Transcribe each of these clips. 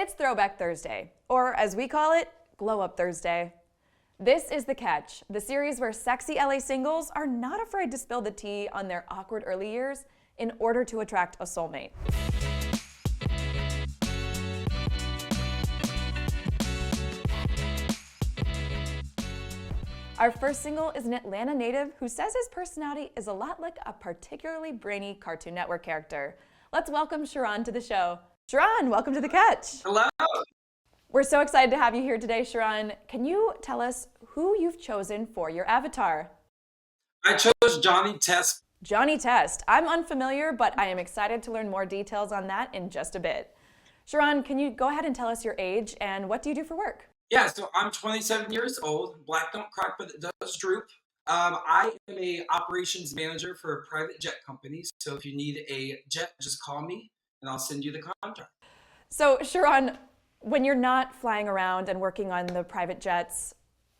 It's Throwback Thursday, or as we call it, Glow Up Thursday. This is The Catch, the series where sexy LA singles are not afraid to spill the tea on their awkward early years in order to attract a soulmate. Our first single is an Atlanta native who says his personality is a lot like a particularly brainy Cartoon Network character. Let's welcome Sherron to the show. Sherron, welcome to The Catch. Hello. We're so excited to have you here today, Sherron. Can you tell us who you've chosen for your avatar? I chose Johnny Test. Johnny Test. I'm unfamiliar, but I am excited to learn more details on that in just a bit. Sherron, can you go ahead and tell us your age and what do you do for work? Yeah, so I'm 27 years old. Black don't crack, but it does droop. I am a operations manager for a private jet company. So if you need a jet, just call me and I'll send you the contract. So, Sherron, when you're not flying around and working on the private jets,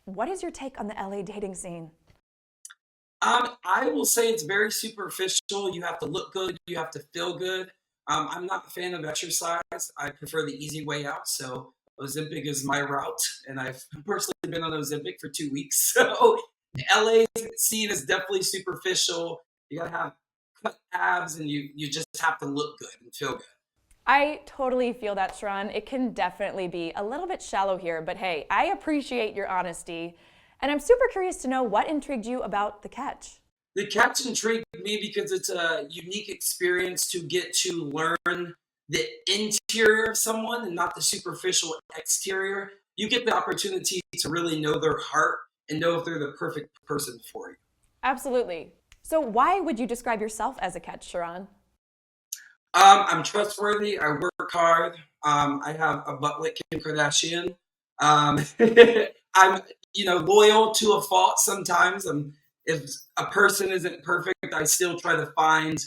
what is your take on the LA dating scene? I will say it's very superficial. You have to look good. You have to feel good. I'm not a fan of exercise. I prefer the easy way out. So Ozempic is my route. And I've personally been on Ozempic for 2 weeks. So the LA scene is definitely superficial. You got to have cut abs and you just have to look good and feel good. I totally feel that, Sherron. It can definitely be a little bit shallow here, but hey, I appreciate your honesty. And I'm super curious to know what intrigued you about The Catch. The Catch intrigued me because it's a unique experience to get to learn the interior of someone and not the superficial exterior. You get the opportunity to really know their heart and know if they're the perfect person for you. Absolutely. So why would you describe yourself as a catch, Sherron? I'm trustworthy. I work hard. I have a butt like Kim Kardashian. I'm, loyal to a fault sometimes. If a person isn't perfect, I still try to find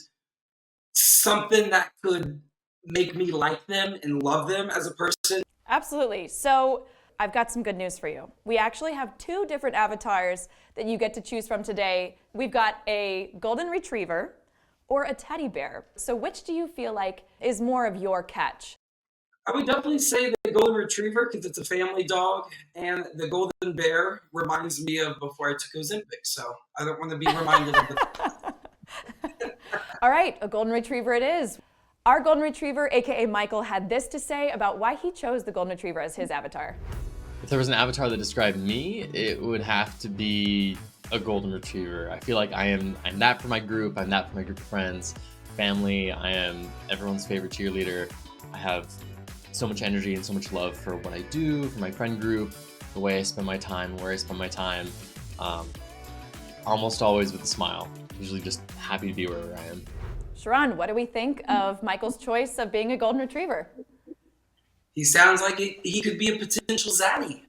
something that could make me like them and love them as a person. Absolutely. So I've got some good news for you. We actually have 2 different avatars that you get to choose from today. We've got a golden retriever or a teddy bear. So which do you feel like is more of your catch? I would definitely say the golden retriever because it's a family dog, and the golden bear reminds me of before I took Ozempic, so I don't want to be reminded of the All right, a golden retriever it is. Our golden retriever, aka Michael, had this to say about why he chose the golden retriever as his avatar. If there was an avatar that described me, it would have to be a golden retriever. I feel like I'm that for my group, I'm that for my group of friends, family, I am everyone's favorite cheerleader. I have so much energy and so much love for what I do, for my friend group, the way I spend my time, where I spend my time, almost always with a smile. Usually just happy to be wherever I am. Sherron, what do we think of Michael's choice of being a golden retriever? He sounds like he could be a potential zaddy.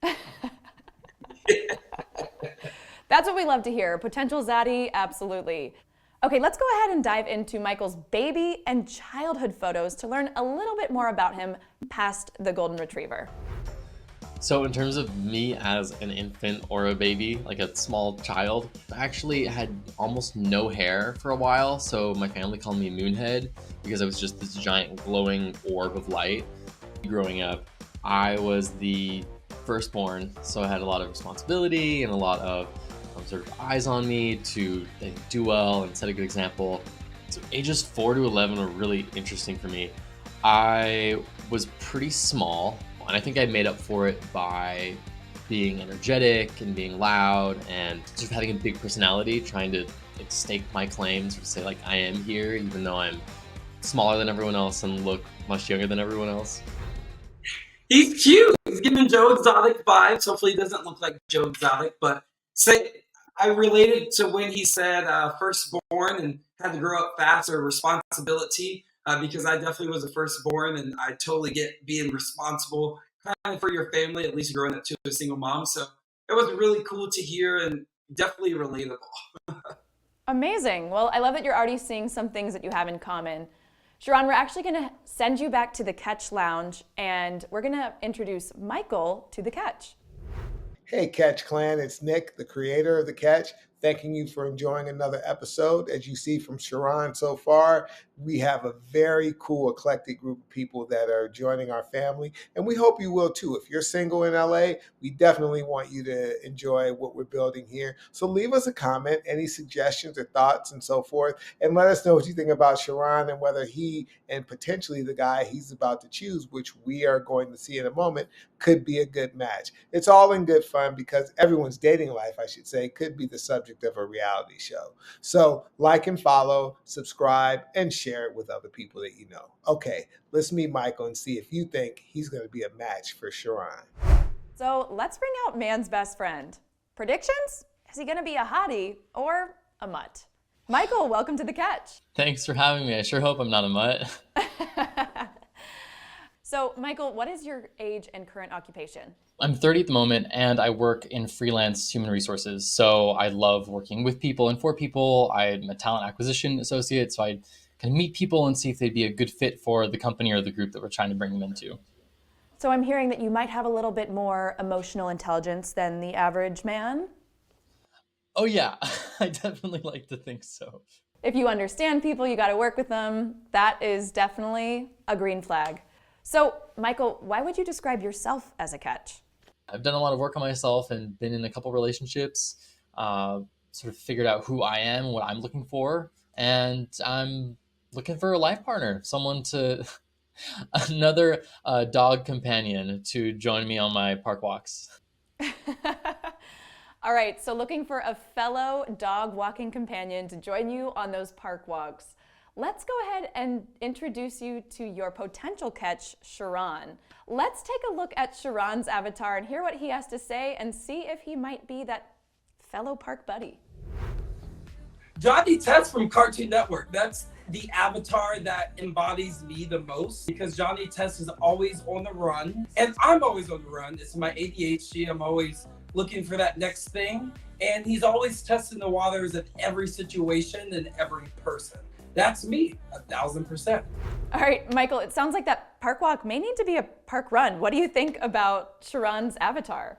That's what we love to hear. Potential zaddy, absolutely. Okay, let's go ahead and dive into Michael's baby and childhood photos to learn a little bit more about him past the golden retriever. So in terms of me as an infant or a baby, like a small child, I actually had almost no hair for a while. So my family called me Moonhead because I was just this giant glowing orb of light. Growing up, I was the firstborn, so I had a lot of responsibility and a lot of sort of eyes on me to do well and set a good example. So ages 4 to 11 were really interesting for me. I was pretty small, and I think I made up for it by being energetic and being loud and sort of having a big personality, trying to stake my claims or say I am here, even though I'm smaller than everyone else and look much younger than everyone else. He's cute. He's giving Joe Exotic vibes. Hopefully he doesn't look like Joe Exotic, but I related to when he said firstborn and had to grow up fast or responsibility because I definitely was a firstborn and I totally get being responsible kind of for your family, at least growing up to a single mom. So it was really cool to hear and definitely relatable. Amazing. Well, I love that you're already seeing some things that you have in common. Sherron, we're actually going to send you back to the Catch Lounge and we're going to introduce Michael to the Catch. Hey, Catch Clan, it's Nick, the creator of The Catch. thanking you for enjoying another episode. As you see from Sherron so far, we have a very cool, eclectic group of people that are joining our family, and we hope you will too. If you're single in LA, we definitely want you to enjoy what we're building here. So leave us a comment, any suggestions or thoughts and so forth, and let us know what you think about Sherron and whether he and potentially the guy he's about to choose, which we are going to see in a moment, could be a good match. It's all in good fun because everyone's dating life, I should say, could be the subject of a reality show. So like and follow, subscribe, and share it with other people that you know. Okay, let's meet Michael and see if you think he's going to be a match for Sherron. So let's bring out man's best friend. Predictions? Is he going to be a hottie or a mutt? Michael, welcome to The Catch. Thanks for having me. I sure hope I'm not a mutt. So, Michael, what is your age and current occupation? I'm 30 at the moment, and I work in freelance human resources. So I love working with people and for people. I'm a talent acquisition associate, so I can meet people and see if they'd be a good fit for the company or the group that we're trying to bring them into. So I'm hearing that you might have a little bit more emotional intelligence than the average man. Oh yeah, I definitely like to think so. If you understand people, you got to work with them. That is definitely a green flag. So, Michael, why would you describe yourself as a catch? I've done a lot of work on myself and been in a couple relationships, sort of figured out who I am and what I'm looking for. And I'm looking for a life partner, someone to, another dog companion to join me on my park walks. All right, so looking for a fellow dog walking companion to join you on those park walks. Let's go ahead and introduce you to your potential catch, Sherron. Let's take a look at Sherron's avatar and hear what he has to say and see if he might be that fellow park buddy. Johnny Test from Cartoon Network. That's the avatar that embodies me the most because Johnny Test is always on the run and I'm always on the run. It's my ADHD. I'm always looking for that next thing. And he's always testing the waters of every situation and every person. That's me, 1,000%. All right, Michael, it sounds like that park walk may need to be a park run. What do you think about Sherron's avatar?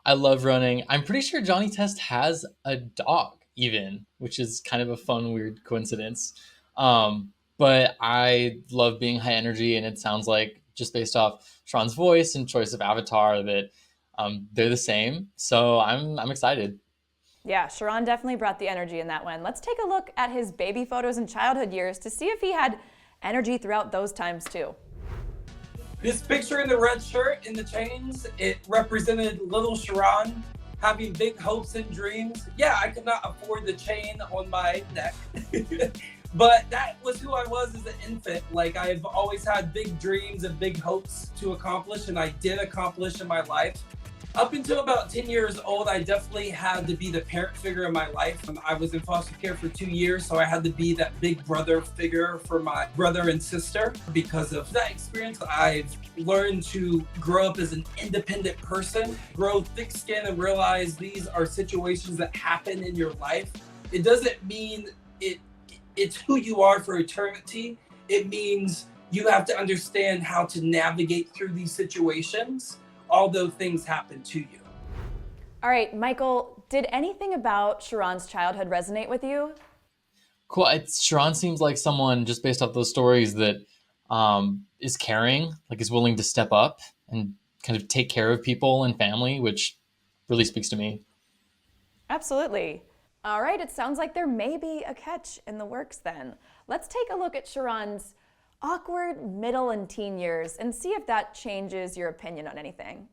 I love running. I'm pretty sure Johnny Test has a dog even, which is kind of a fun, weird coincidence. But I love being high energy, and it sounds like, just based off Sherron's voice and choice of avatar, that they're the same. So I'm excited. Yeah, Sherron definitely brought the energy in that one. Let's take a look at his baby photos and childhood years to see if he had energy throughout those times too. This picture in the red shirt and the chains, it represented little Sherron having big hopes and dreams. Yeah, I could not afford the chain on my neck, but that was who I was as an infant. Like, I've always had big dreams and big hopes to accomplish, and I did accomplish in my life. Up until about 10 years old, I definitely had to be the parent figure in my life. I was in foster care for 2 years, so I had to be that big brother figure for my brother and sister. Because of that experience, I've learned to grow up as an independent person, grow thick skin, and realize these are situations that happen in your life. It doesn't mean it's who you are for eternity. It means you have to understand how to navigate through these situations, although things happen to you. All right, Michael, did anything about Sherron's childhood resonate with you? Cool. Sherron seems like someone, just based off those stories, that is caring, like is willing to step up and kind of take care of people and family, which really speaks to me. Absolutely. All right, it sounds like there may be a catch in the works then. Let's take a look at Sherron's awkward middle and teen years and see if that changes your opinion on anything.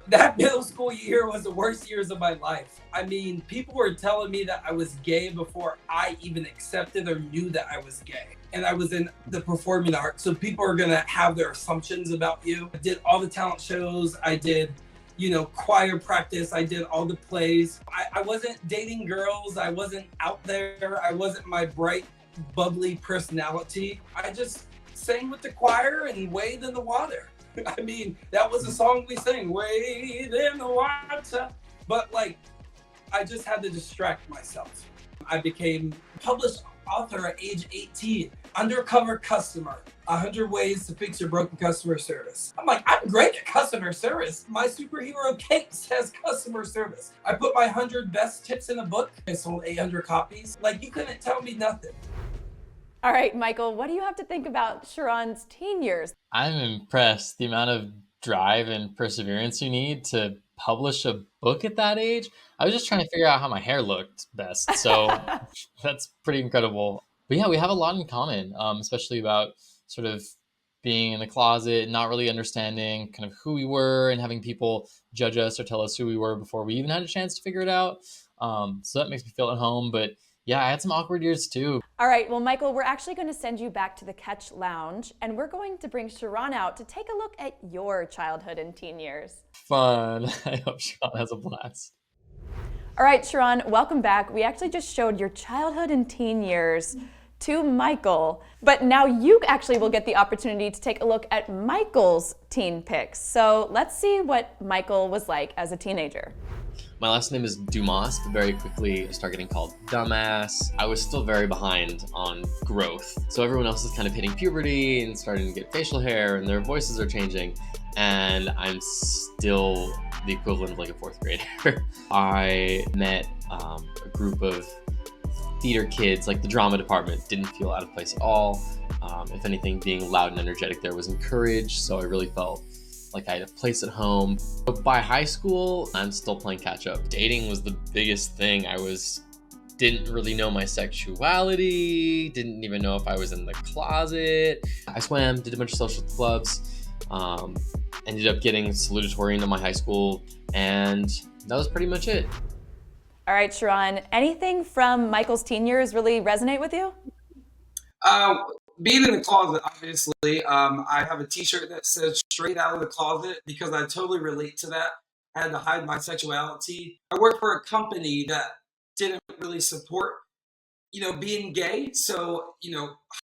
That middle school year was the worst years of my life. I mean, people were telling me that I was gay before I even accepted or knew that I was gay. And I was in the performing arts, so people are gonna have their assumptions about you. I did all the talent shows, I did, choir practice, I did all the plays. I wasn't dating girls, I wasn't out there, I wasn't my bright, bubbly personality. I just sang with the choir and waded in the water. I mean, that was a song we sang, wade in the water. But I just had to distract myself. I became published author at age 18, undercover customer, 100 ways to fix your broken customer service. I'm like, I'm great at customer service. My superhero cape says customer service. I put my 100 best tips in a book. I sold 800 copies. Like, you couldn't tell me nothing. All right, Michael, what do you have to think about Sherron's teen years? I'm impressed the amount of drive and perseverance you need to publish a book at that age. I was just trying to figure out how my hair looked best, so that's pretty incredible. But yeah, we have a lot in common, especially about sort of being in the closet, not really understanding kind of who we were and having people judge us or tell us who we were before we even had a chance to figure it out. So that makes me feel at home. But yeah, I had some awkward years too. All right, well, Michael, we're actually going to send you back to the Catch Lounge, and we're going to bring Sherron out to take a look at your childhood and teen years. Fun. I hope Sherron has a blast. All right, Sherron, welcome back. We actually just showed your childhood and teen years to Michael, but now you actually will get the opportunity to take a look at Michael's teen pics. So let's see what Michael was like as a teenager. My last name is Dumas, but very quickly I started getting called dumbass. I was still very behind on growth. So everyone else is kind of hitting puberty and starting to get facial hair and their voices are changing. And I'm still the equivalent of like a fourth grader. I met a group of theater kids, like the drama department, didn't feel out of place at all. If anything, being loud and energetic there was encouraged. So I really felt like I had a place at home. But by high school, I'm still playing catch up. Dating was the biggest thing. Didn't really know my sexuality, didn't even know if I was in the closet. I swam, did a bunch of social clubs, ended up getting salutatorian in my high school, and that was pretty much it. All right, Sherron, anything from Michael's teen years really resonate with you? Being in the closet, obviously, I have a t-shirt that says straight out of the closet because I totally relate to that. I had to hide my sexuality. I worked for a company that didn't really support, being gay. So,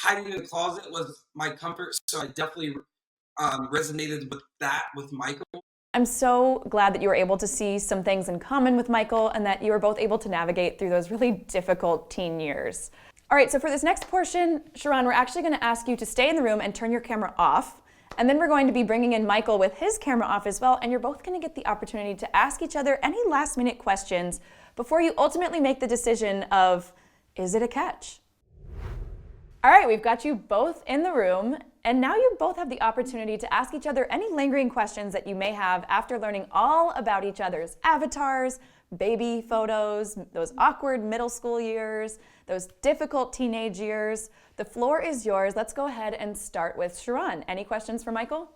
hiding in the closet was my comfort. So I definitely resonated with that with Michael. I'm so glad that you were able to see some things in common with Michael and that you were both able to navigate through those really difficult teen years. All right, so for this next portion, Sherron, we're actually going to ask you to stay in the room and turn your camera off. And then we're going to be bringing in Michael with his camera off as well. And you're both going to get the opportunity to ask each other any last minute questions before you ultimately make the decision of, is it a catch? All right, we've got you both in the room. And now you both have the opportunity to ask each other any lingering questions that you may have after learning all about each other's avatars, baby photos, those awkward middle school years, those difficult teenage years. The floor is yours. Let's go ahead and start with Sherron. Any questions for Michael?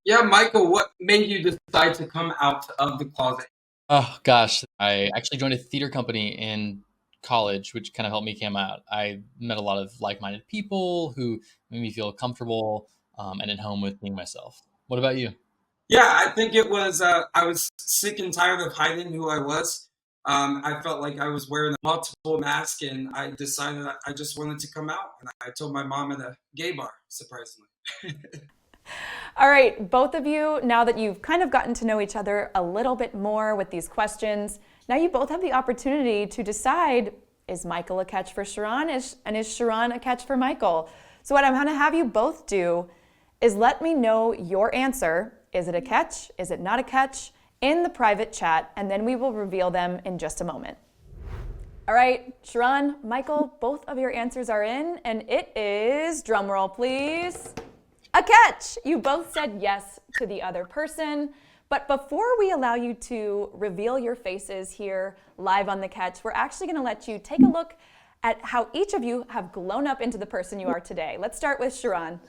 Yeah, Michael, what made you decide to come out of the closet? Oh gosh, I actually joined a theater company in college, which kind of helped me come out. I met a lot of like-minded people who made me feel comfortable and at home with being myself. What about you? Yeah, I think it was, I was sick and tired of hiding who I was. I felt like I was wearing a multiple mask, and I decided that I just wanted to come out. And I told my mom at a gay bar, surprisingly. All right, both of you, now that you've kind of gotten to know each other a little bit more with these questions, now you both have the opportunity to decide, is Michael a catch for Sherron, and is Sherron a catch for Michael? So what I'm going to have you both do is let me know your answer. Is it a catch? Is it not a catch? In the private chat, and then we will reveal them in just a moment. All right, Sherron, Michael, both of your answers are in, and it is, drum roll please, a catch. You both said yes to the other person, but before we allow you to reveal your faces here live on The Catch, we're actually gonna let you take a look at how each of you have grown up into the person you are today. Let's start with Sherron.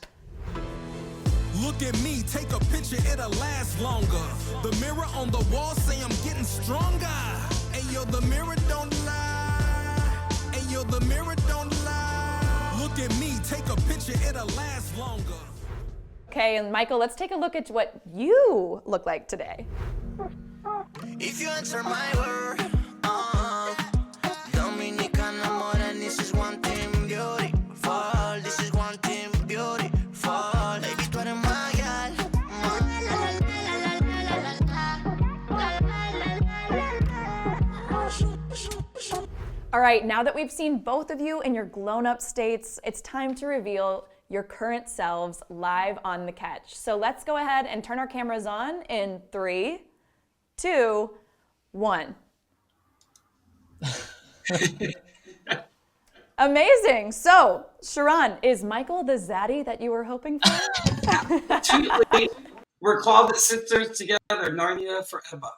Look at me, take a picture, it'll last longer. The mirror on the wall say I'm getting stronger. Ayo, the mirror don't lie. Ayo, the mirror don't lie. Look at me, take a picture, it'll last longer. Okay, and Michael, let's take a look at what you look like today. If you answer my word, Dominican amor, and this is one team beautiful. This is one team beautiful. Baby, tú eres my gal. All right, now that we've seen both of you in your grown-up states, it's time to reveal your current selves live on The Catch. So let's go ahead and turn our cameras on in 3, 2, 1. Amazing. So, Sherron, is Michael the zaddy that you were hoping for? Too late. We're called sisters together, Narnia forever.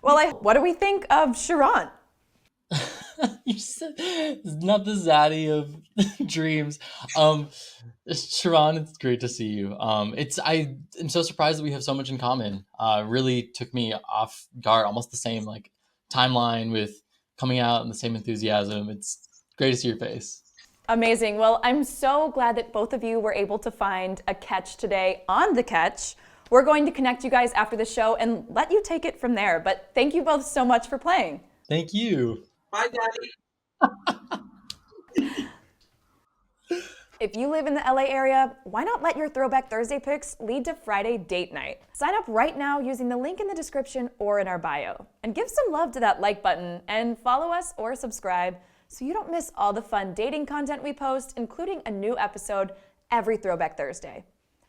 Well, what do we think of Sherron? You said it's not the zaddy of dreams. Sherron, it's great to see you. I am so surprised that we have so much in common. Really took me off guard. Almost the same like timeline with coming out and the same enthusiasm. It's great to see your face. Amazing. Well, I'm so glad that both of you were able to find a catch today on The Catch. We're going to connect you guys after the show and let you take it from there. But thank you both so much for playing. Thank you. Bye, Daddy. If you live in the LA area, why not let your Throwback Thursday picks lead to Friday date night? Sign up right now using the link in the description or in our bio. And give some love to that like button and follow us or subscribe so you don't miss all the fun dating content we post, including a new episode every Throwback Thursday.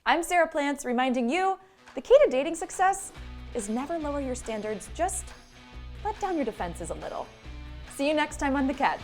I'm Sarah Plants, reminding you, the key to dating success is never lower your standards, just let down your defenses a little. See you next time on The Catch.